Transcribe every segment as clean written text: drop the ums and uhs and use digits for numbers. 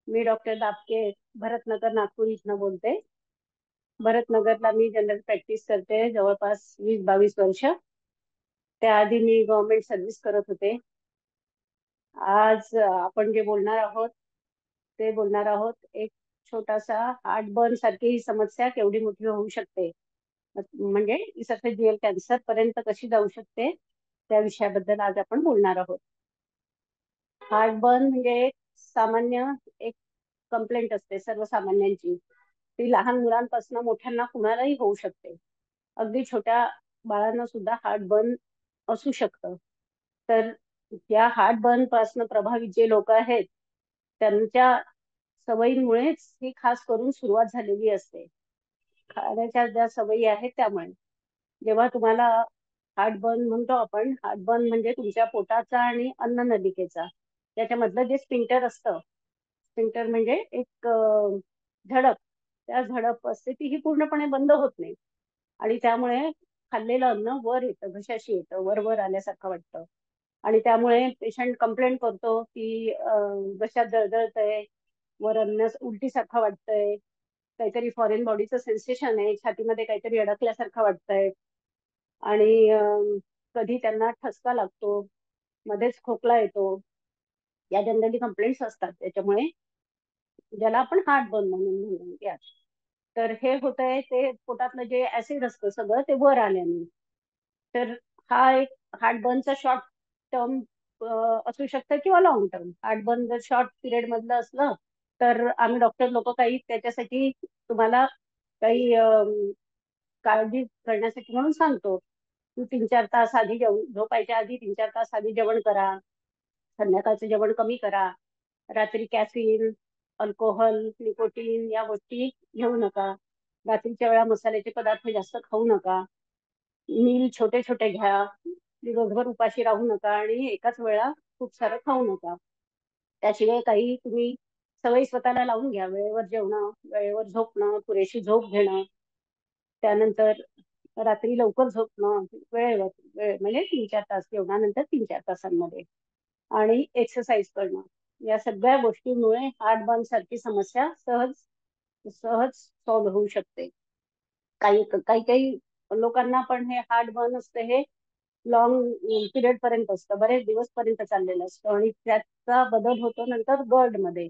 मी doctor Dapke Bharatnagar Nagpur इथनं बोलते. भरतनगरला मी general practice करते जवळपास 20-22 वर्ष. त्याआधी मी गव्हर्नमेंट सर्व्हिस करत होते. आज आपण जे बोलणार आहोत ते बोलणार आहोत एक छोटासा हार्टबर्न सारखी ही समस्या केवढी मोठी होऊ शकते, म्हणजे इसोफेजियल कॅन्सर पर्यंत कशी जाऊ शकते त्या विषयाबद्दल आज आपण बोलणार आहोत. हार्टबर्न म्हणजे एक कंप्लेंट असते सर्वसामान्यांची. ती लहान मुलांपासून मोठ्यांना कुणालाही होऊ शकते. अगदी छोट्या बाळांना सुद्धा हार्टबर्न असू शकतं. तर या हार्टबर्न पासून प्रभावित जे लोक आहेत त्यांच्या सवयींमुळेच ही खास करून सुरुवात झालेली असते. खाण्याच्या ज्या सवयी आहेत त्यामुळे जेव्हा तुम्हाला हार्टबर्न म्हणतो आपण, हार्टबर्न म्हणजे तुमच्या पोटाचा आणि अन्न नलिकेचा त्याच्यामधलं जे स्पिंटर असतं, स्पिंटर म्हणजे एक झडप, त्या झडप असते ती ही पूर्णपणे बंद होत नाही आणि त्यामुळे खाल्लेलं अन्न वर येतं, घशाशी येतं, वर वर आल्यासारखं वाटतं आणि त्यामुळे पेशंट कंप्लेंट करतो की घशात जळजळतंय, वर अन्न उलटीसारखं वाटतंय, काहीतरी फॉरेन बॉडीचं सेन्सेशन आहे, छातीमध्ये काहीतरी अडकल्यासारखं वाटतंय आणि कधी त्यांना ठसका लागतो, मध्येच खोकला येतो. या जनरली कंप्लेंट्स असतात त्याच्यामुळे, ज्याला आपण हार्टबर्न म्हणून म्हणूया. तर हे होतंय ते पोटातलं जे ऍसिड असतं सगळं ते वर आल्याने. तर हा एक हार्टबर्नचा शॉर्ट टर्म असू शकतं किंवा लॉंग टर्म. हार्टबर्न जर शॉर्ट पिरियड मधलं असलं तर आम्ही डॉक्टर लोक काही त्याच्यासाठी तुम्हाला काही काळजी करण्यासाठी म्हणून सांगतो. तू 3-4 तास आधी झोपायच्या आधी 3-4 तास आधी जेवण करा, संध्याकाळचं जेवण कमी करा, रात्री कॅफीन, अल्कोहोल, निकोटीन या गोष्टी घेऊ नका, रात्रीच्या वेळा मसाल्याचे पदार्थ जास्त खाऊ नका, मील छोटे छोटे घ्या, दिवसभर उपाशी राहू नका आणि एकाच वेळा खूप सारं खाऊ नका. त्याशिवाय काही तुम्ही सवयी स्वतःला लावून घ्या, वेळेवर जेवणं, वेळेवर झोपणं, पुरेशी झोप घेणं, त्यानंतर रात्री लवकर झोपणं, वेळेवर म्हणजे 3-4 तास जेवणानंतर 3-4 तासांमध्ये, आणि एक्सरसाइज करणं. या सगळ्या गोष्टींमुळे हार्टबर्न सारखी समस्या सहज सहज सॉल्व्ह होऊ शकते. काही काही काही लोकांना पण हे हार्टबर्न असतं हे लॉंग पिरियड पर्यंत असतं, बरेच दिवस पर्यंत चाललेलं असतं आणि त्याचा बदल होतो नंतर गर्ड मध्ये.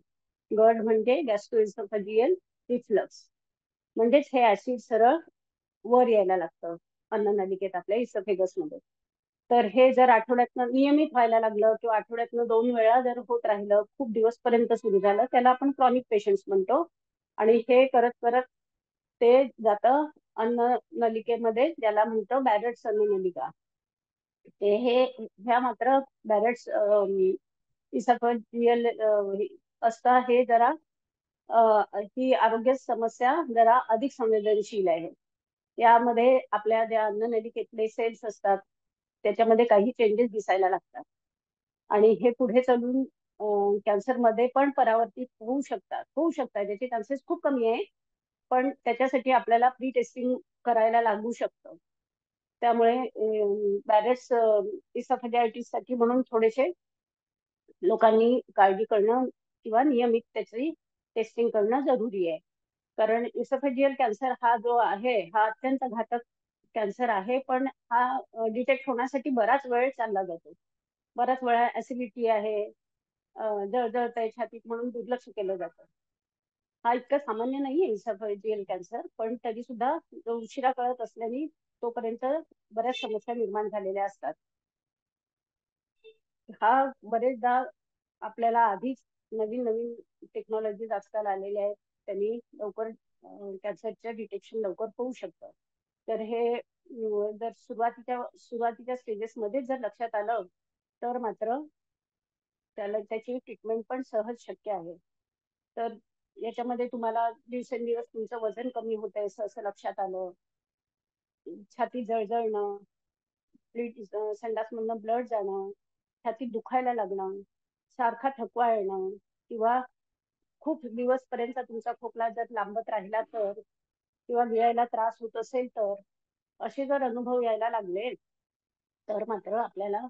गर्ड म्हणजे गॅस्ट्रोइसोफेजियल रिफ्लक्स, म्हणजेच हे ऍसिड सरळ वर यायला लागतं अन्ननलिकेत आपल्या इसोफेगस मध्ये. तर हे जर आठवड्यातनं नियमित व्हायला लागलं किंवा आठवड्यातनं 2 वेळा जर होत राहिलं, खूप दिवस पर्यंत सुरू झालं, त्याला आपण क्रॉनिक पेशंट्स म्हणतो. आणि हे करत करत ते जातं अन्न नलिकेमध्ये, ज्याला म्हणतो बॅरेट्स अन्न नलिका. ते हे ह्या मात्र बॅरेट्स इसोफेजियल असतं हे जरा ही आरोग्य समस्या जरा अधिक संवेदनशील आहे. यामध्ये आपल्या ज्या अन्ननलिकेतले सेल्स असतात त्याच्यामध्ये काही चेंजेस दिसायला लागतात आणि हे पुढे चालून कॅन्सर मध्ये पण परावर्तित होऊ शकतात त्याचे चान्सेस खूप कमी आहे, पण त्याच्यासाठी आपल्याला प्री टेस्टिंग करायला लागू शकतं. त्यामुळे बॅरेट्स इसोफेजायटिस साठी म्हणून थोडेसे लोकांनी काळजी करणं किंवा नियमित त्याची टेस्टिंग करणं जरुरी आहे. कारण इसोफेजियल कॅन्सर हा जो आहे हा अत्यंत घातक कॅन्सर आहे, पण हा डिटेक्ट होण्यासाठी बराच वेळ चालला जातो. बराच वेळा ऍसिडिटी आहे, जळजळतंय छातीत म्हणून दुर्लक्ष केलं जातं. हा इतका सामान्य नाहीये इसोफेजियल कॅन्सर, पण तरी सुद्धा उशिरा कळत असल्याने तोपर्यंत बऱ्याच समस्या निर्माण झालेल्या असतात. हा बरेचदा आपल्याला आधीच नवीन नवीन टेक्नॉलॉजीज आजकाल आलेल्या आहेत, त्यांनी लवकर कॅन्सरचं डिटेक्शन लवकर होऊ शकतं. तर हे जर सुरुवातीच्या स्टेजेस मध्ये जर लक्षात आलं तर मात्र त्याची ट्रीटमेंट पण सहज शक्य आहे. तर याच्यामध्ये तुम्हाला दिवसेंदिवस तुमचं वजन कमी होत आहे असं लक्षात आलं, छाती जळजळणं, संडासमधनं ब्लड जाणं, छातीत दुखायला लागणं, सारखा थकवा येणं किंवा खूप दिवस पर्यंत तुमचा खोकला जर लांबत राहिला तर, किंवा गिळायला त्रास होत असेल तर, असे जर अनुभव यायला लागले तर मात्र आपल्याला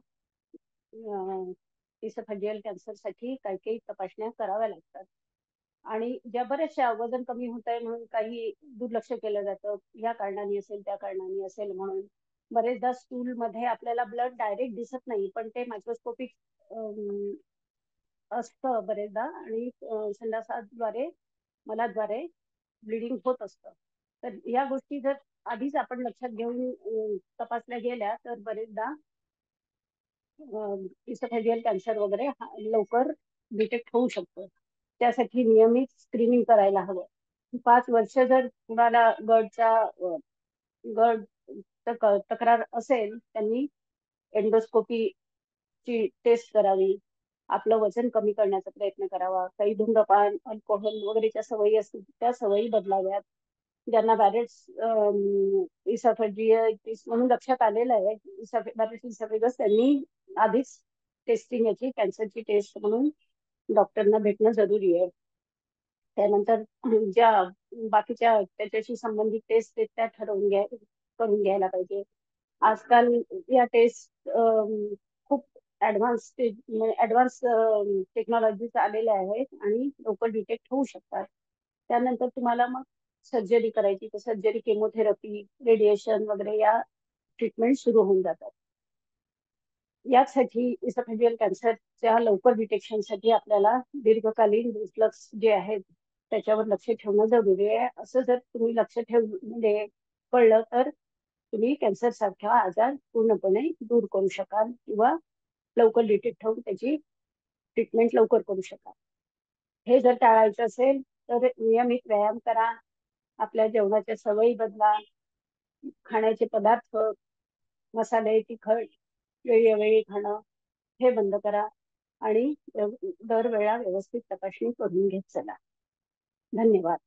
इसोफेजियल कॅन्सर साठी काही काही तपासण्या कराव्या लागतात. आणि ज्या बऱ्याचशा वजन कमी होत आहे म्हणून काही दुर्लक्ष केलं जातं, या कारणाने असेल त्या कारणाने असेल म्हणून. बरेचदा स्टूल मध्ये आपल्याला ब्लड डायरेक्ट दिसत नाही, पण ते मायक्रोस्कोपिक असतं बरेचदा, आणि संडासाद्वारे मलाद्वारे ब्लिडिंग होत असतं. तर या गोष्टी जर आधीच आपण लक्षात घेऊन तपासल्या गेल्या तर बरेचदा इसोफेजियल कॅन्सर वगैरे लवकर डिटेक्ट होऊ शकतो. त्यासाठी नियमित स्क्रीनिंग करायला हवं. 5 वर्ष जर कुणाला गड तक्रार असेल, त्यांनी एंडोस्कोपीची टेस्ट करावी, आपलं वजन कमी करण्याचा प्रयत्न करावा, काही धूम्रपान, अल्कोहोल वगैरेच्या सवयी असतील त्या सवयी बदलाव्यात. ज्यांना बॅरेट्स इसॉफेजियाटिस म्हणून लक्षात आलेलं आहे, बॅरेट्स इसॉफेगस, त्यांनी आधीच टेस्टिंग याची कॅन्सरची टेस्ट म्हणून डॉक्टरना भेटणं जरुरी आहे. त्यानंतर ज्या बाकीच्या त्याच्याशी संबंधित टेस्ट आहेत त्या करून घ्यायला पाहिजे. आजकाल या टेस्ट खूप ऍडव्हान्स टेक्नॉलॉजी आलेल्या आहेत आणि लवकर डिटेक्ट होऊ शकतात. त्यानंतर तुम्हाला मग सर्जरी करायची तर सर्जरी, केमोथेरपी, रेडिएशन वगैरे या ट्रीटमेंट सुरू होऊन जातात. यासाठी इसोफेजियल कॅन्सरच्या लवकर डिटेक्शनसाठी आपल्याला दीर्घकालीन रिफ्लक्स जे आहेत त्याच्यावर लक्ष ठेवणं जरुरी आहे. असं जर तुम्ही लक्ष म्हणजे कळलं तर तुम्ही कॅन्सर सारखा आजार पूर्णपणे दूर करू शकाल किंवा लवकर डिटेक्ट होऊन त्याची ट्रीटमेंट लवकर करू शकाल. हे जर टाळायचं असेल तर नियमित व्यायाम करा, आपल्या जेवणाच्या सवयी बदला, खाण्याचे पदार्थ मसाले, तिखट वेळोवेळी खाणं हे बंद करा आणि दरवेळा व्यवस्थित तपासणी करून घेत चला. धन्यवाद.